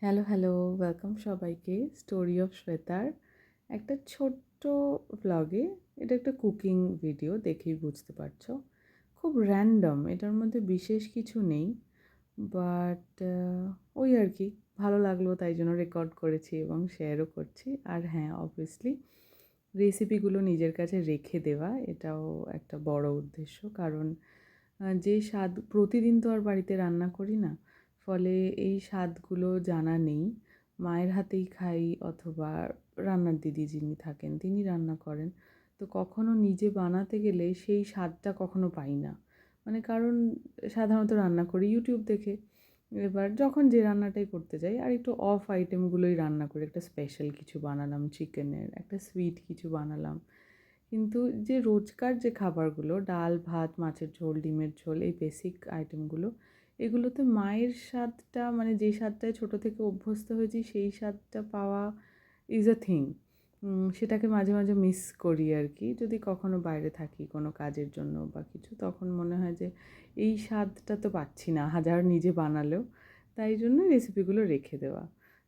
Hello hello, welcome সবাইকে story of শ্বেতার একটা ছোট্ট ব্লগে। এটা একটা কুকিং ভিডিও, দেখেই বুঝতে পারছো। খুব র্যান্ডম, এটার মধ্যে বিশেষ কিছু নেই, বাট ওই আর কি ভালো লাগলো তাই জন্য রেকর্ড করেছি এবং শেয়ারও করছি। আর হ্যাঁ, অবভিয়াসলি রেসিপিগুলো নিজের কাছে রেখে দেওয়া এটাও একটা বড় উদ্দেশ্য, কারণ যে স্বাদ প্রতিদিন তো আর বাড়িতে রান্না করি না, ফলে এই স্বাদগুলো জানা নেই। মায়ের হাতেই খাই অথবা রান্নার দিদি যিনি থাকেন তিনি রান্না করেন, তো কখনো নিজে বানাতে গেলে সেই স্বাদটা কখনো পাই না। মানে কারণ সাধারণত রান্না করি ইউটিউব দেখে, এবার যখন যে রান্নাটাই করতে যাই আর একটু অফ আইটেমগুলোই রান্না করি, একটা স্পেশাল কিছু বানালাম চিকেনের, একটা সুইট কিছু বানালাম। কিন্তু যে রোজকার যে খাবারগুলো ডাল ভাত মাছের ঝোল ডিমের ঝোল এই বেসিক আইটেমগুলো, এগুলোতে মায়ের স্বাদটা মানে যে স্বাদটায় ছোটো থেকে অভ্যস্ত হয়েছি সেই স্বাদটা পাওয়া ইজ আ থিং। সেটাকে মাঝে মাঝে মিস করি আর কি, যদি কখনো বাইরে থাকি কোনো কাজের জন্য বা কিছু, তখন মনে হয় যে এই স্বাদটা তো পাচ্ছি না হাজার নিজে বানালেও। তাই জন্য রেসিপিগুলো রেখে দেওয়া।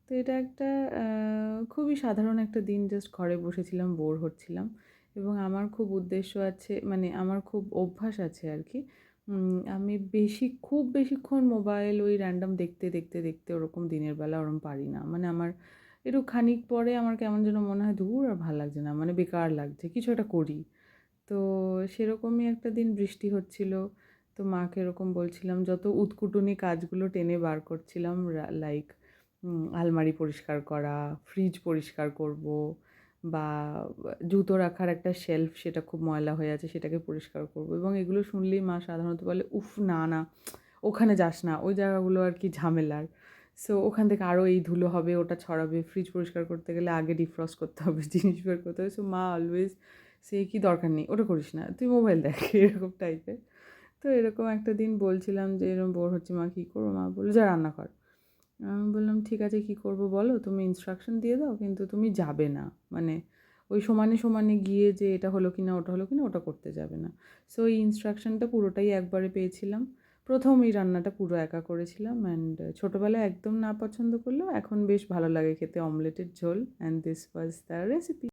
তো এটা একটা খুবই সাধারণ একটা দিন, জাস্ট ঘরে বসেছিলাম, বোর হচ্ছিলাম, এবং আমার খুব উদ্দেশ্য আছে, মানে আমার খুব অভ্যাস আছে আর কি। আমি খুব বেশিক্ষণ মোবাইল ওই র্যান্ডম দেখতে দেখতে দেখতে ওরকম দিনের বেলা ওরম পারি না। মানে আমার একটু খানিক পরে আমার কেমন যেন মনে হয় ধুর আর ভাল লাগছে না, মানে বেকার লাগছে, কিছু একটা করি। তো সেরকমই একটা দিন বৃষ্টি হচ্ছিল, তো মাকে এরকম বলছিলাম, যত উৎকুটুনি কাজগুলো টেনে বার করছিলাম, লাইক আলমারি পরিষ্কার করা, ফ্রিজ পরিষ্কার করব, বা জুতো রাখার একটা শেলফ সেটা খুব ময়লা হয়ে আছে সেটাকে পরিষ্কার করব, এবং এগুলো শুনলেই মা সাধারণত বলে, উফ না না ওখানে যাস না, ওই জায়গাগুলো আর কি ঝামেলার। সো ওখান থেকে আরও এই ধুলো হবে, ওটা ছড়াবে, ফ্রিজ পরিষ্কার করতে গেলে আগে ডিফ্রস্ট করতে হবে, জিনিস বের করতে হবে। সো মা অলওয়েজ সে কি দরকার নেই, ওটা করিস না, তুই মোবাইল দেখ, এরকম টাইপের। তো এরকম একটা দিন বলছিলাম যে এরকম বোর হচ্ছে, মা কী করবো? মা বললো যা রান্না কর। আমি বললাম ঠিক আছে কী করবো বলো, তুমি ইনস্ট্রাকশন দিয়ে দাও, কিন্তু তুমি যাবে না, মানে ওই সমানে সমানে গিয়ে যে এটা হলো কি না ওটা হলো কি না ওটা করতে যাবে না। সো এই ইনস্ট্রাকশনটা পুরোটাই একবারে পেয়েছিলাম। প্রথম এই রান্নাটা পুরো একা করেছিলাম, অ্যান্ড ছোটোবেলায় একদম না পছন্দ করলেও এখন বেশ ভালো লাগে খেতে অমলেটের ঝোল, and this was the recipe.